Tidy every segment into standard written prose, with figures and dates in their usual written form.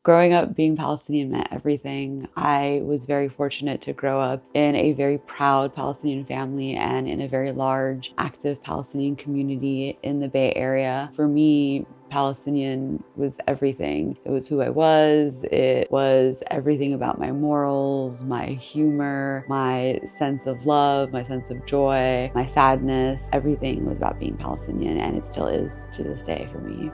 Growing up being Palestinian meant everything. I was very fortunate to grow up in a very proud Palestinian family and in a very large, active Palestinian community in the Bay Area. For me, Palestinian was everything. It was who I was. It was everything about my morals, my humor, my sense of love, my sense of joy, my sadness. Everything was about being Palestinian, and it still is to this day for me.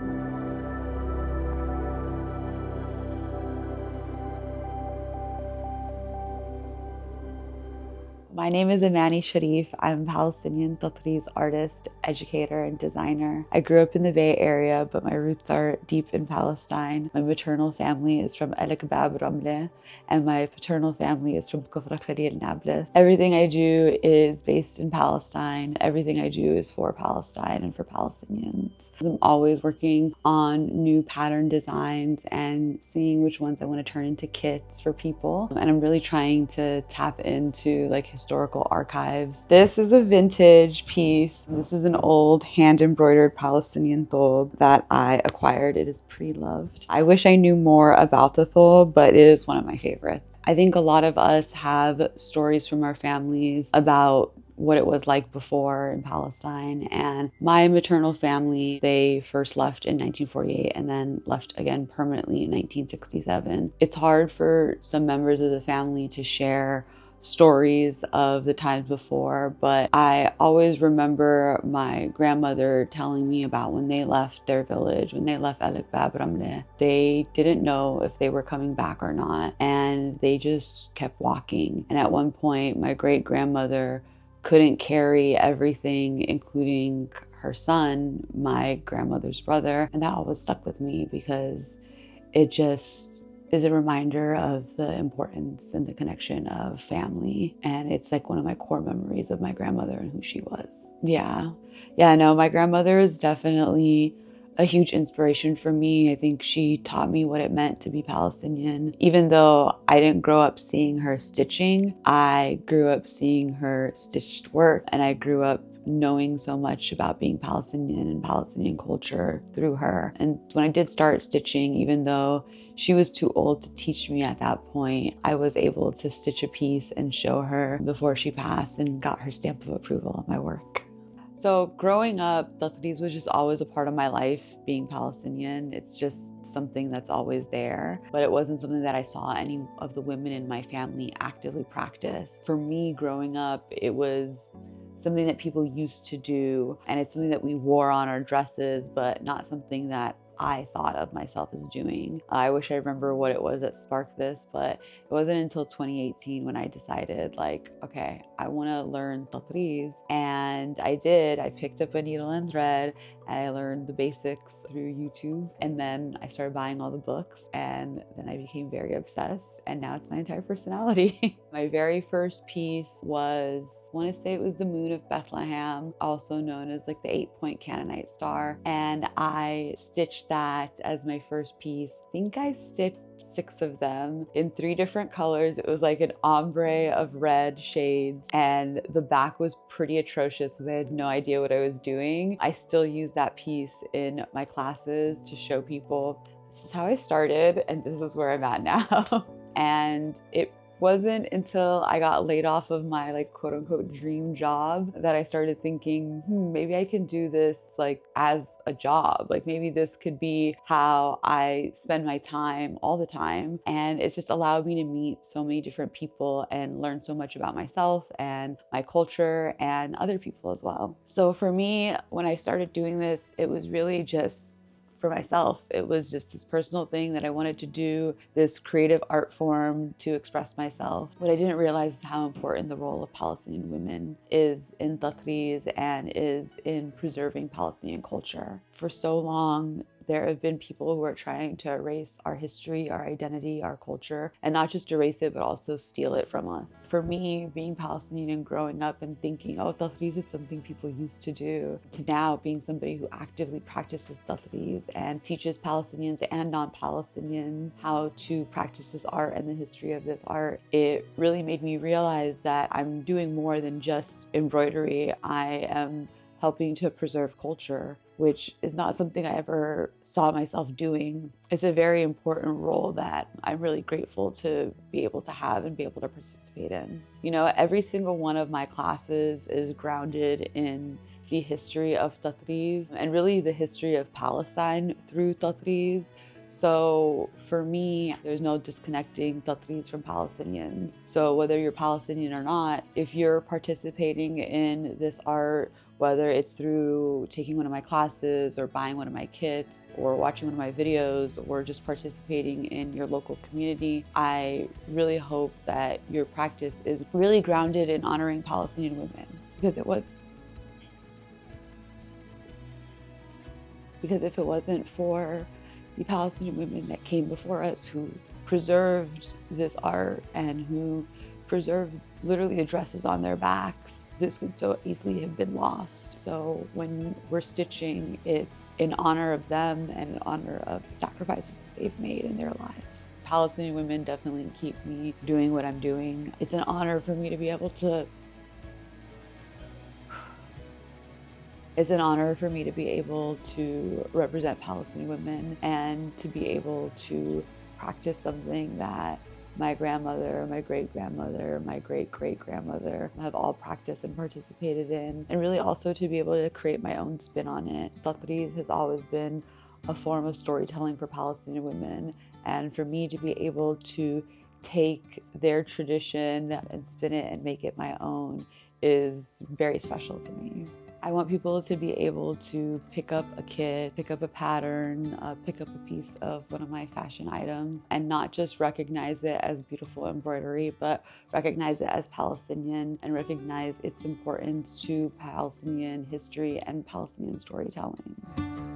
My name is Amanne Sharif. I'm a Palestinian Tatreez artist, educator, and designer. I grew up in the Bay Area, but my roots are deep in Palestine. My maternal family is from El Kebab, Ramleh, and my paternal family is from Kufra Khalil, Nablus. Everything I do is based in Palestine. Everything I do is for Palestine and for Palestinians. I'm always working on new pattern designs and seeing which ones I want to turn into kits for people. And I'm really trying to tap into historical archives. This is a vintage piece. This is an old hand embroidered Palestinian thobe that I acquired. It is pre-loved. I wish I knew more about the thobe, but it is one of my favorites. I think a lot of us have stories from our families about what it was like before in Palestine. And my maternal family, they first left in 1948 and then left again permanently in 1967. It's hard for some members of the family to share stories of the times before, but I always remember my grandmother telling me about when they left their village, when they left El Kebab Ramleh. They didn't know if they were coming back or not, and they just kept walking. And at one point, my great-grandmother couldn't carry everything, including her son, my grandmother's brother, and that always stuck with me because it just is a reminder of the importance and the connection of family. And it's like one of my core memories of my grandmother and who she was. Yeah, no, my grandmother is definitely a huge inspiration for me. I think she taught me what it meant to be Palestinian. Even though I didn't grow up seeing her stitching, I grew up seeing her stitched work, and I grew up knowing so much about being Palestinian and Palestinian culture through her. And when I did start stitching, even though she was too old to teach me at that point, I was able to stitch a piece and show her before she passed and got her stamp of approval of my work. So growing up, Tatreez was just always a part of my life, being Palestinian. It's just something that's always there, but it wasn't something that I saw any of the women in my family actively practice. For me, growing up, it was something that people used to do, and it's something that we wore on our dresses, but not something that I thought of myself as doing. I wish I remember what it was that sparked this, but it wasn't until 2018 when I decided okay, I want to learn Tatreez. And I did. I picked up a needle and thread. I learned the basics through YouTube, and then I started buying all the books, and then I became very obsessed, and now it's my entire personality. My very first piece was, I want to say it was the Moon of Bethlehem, also known as the 8-point Canaanite star, and I stitched that as my first piece. I think I stitched 6 of them in 3 different colors. It was like an ombre of red shades, and the back was pretty atrocious because I had no idea what I was doing. I still use that piece in my classes to show people this is how I started and this is where I'm at now. And it wasn't until I got laid off of my quote unquote dream job that I started thinking, maybe I can do this as a job. Maybe this could be how I spend my time all the time. And it just allowed me to meet so many different people and learn so much about myself and my culture and other people as well. So for me, when I started doing this, it was really just for myself. It was just this personal thing that I wanted to do, this creative art form to express myself. What I didn't realize is how important the role of Palestinian women is in Tatreez and is in preserving Palestinian culture. For so long, there have been people who are trying to erase our history, our identity, our culture, and not just erase it, but also steal it from us. For me, being Palestinian and growing up and thinking, oh, Tatreez is something people used to do, to now being somebody who actively practices Tatreez and teaches Palestinians and non-Palestinians how to practice this art and the history of this art, it really made me realize that I'm doing more than just embroidery. I am helping to preserve culture. which is not something I ever saw myself doing. It's a very important role that I'm really grateful to be able to have and be able to participate in. You know, every single one of my classes is grounded in the history of Tatreez and really the history of Palestine through Tatreez. So for me, there's no disconnecting Tatreez from Palestinians. So whether you're Palestinian or not, if you're participating in this art, whether it's through taking one of my classes or buying one of my kits or watching one of my videos or just participating in your local community, I really hope that your practice is really grounded in honoring Palestinian women, because if it wasn't for the Palestinian women that came before us who preserved this art and who preserved literally the dresses on their backs, this could so easily have been lost. So when we're stitching, it's in honor of them and in honor of the sacrifices that they've made in their lives. Palestinian women definitely keep me doing what I'm doing. It's an honor for me to be able to represent Palestinian women and to be able to practice something that my grandmother, my great-grandmother, my great-great-grandmother have all practiced and participated in, and really also to be able to create my own spin on it. Tatreez has always been a form of storytelling for Palestinian women, and for me to be able to take their tradition and spin it and make it my own is very special to me. I want people to be able to pick up a kit, pick up a pattern, pick up a piece of one of my fashion items and not just recognize it as beautiful embroidery, but recognize it as Palestinian and recognize its importance to Palestinian history and Palestinian storytelling.